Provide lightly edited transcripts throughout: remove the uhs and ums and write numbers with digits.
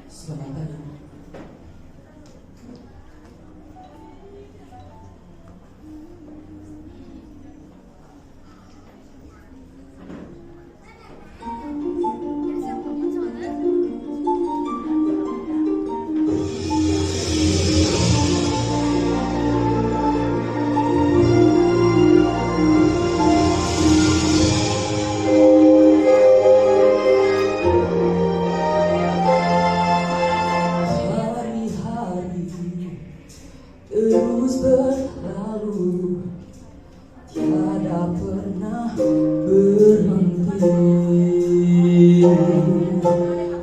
Selamat pagi. Terus berlalu, tiada pernah berhenti.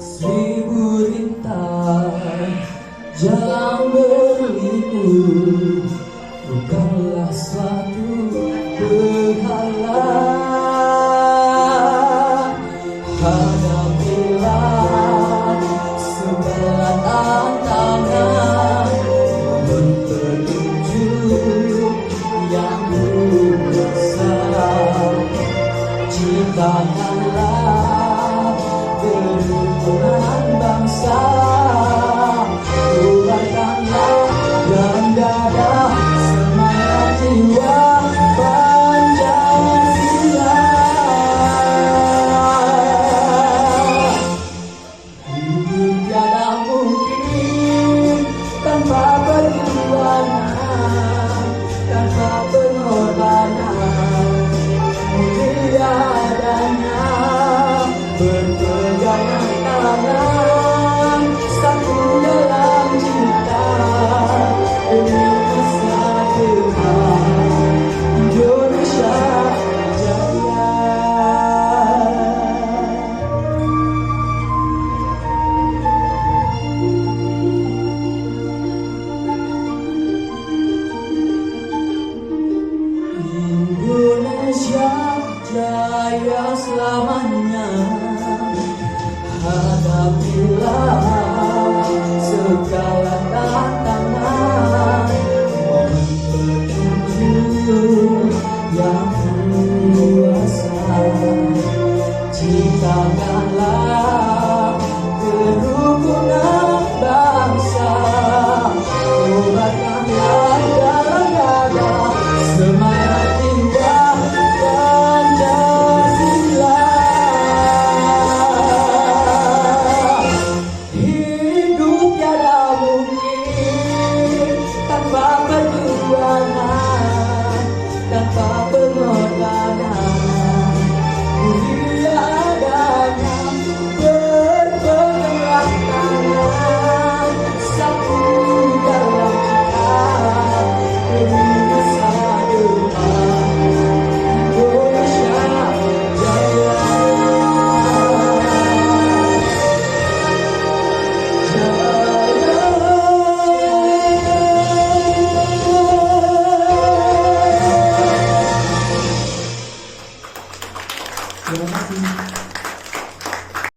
Seribu rintangan jalan berliku bukanlah suatu penghalang. Hadapilah segala tantangan, petunjuk yang besar. Ciptakanlah kerukunan bangsa, kuatkanlah dalam dada semangat jiwa Pancasila. Hidup tiada mungkin tanpa perjuangan, tanpa pengorbanan. Mulia adanya berpegangan tangan, satu dalam cinta demi masa depan Indonesia Jaya. Indonesia Jaya selamanya. Hadapilah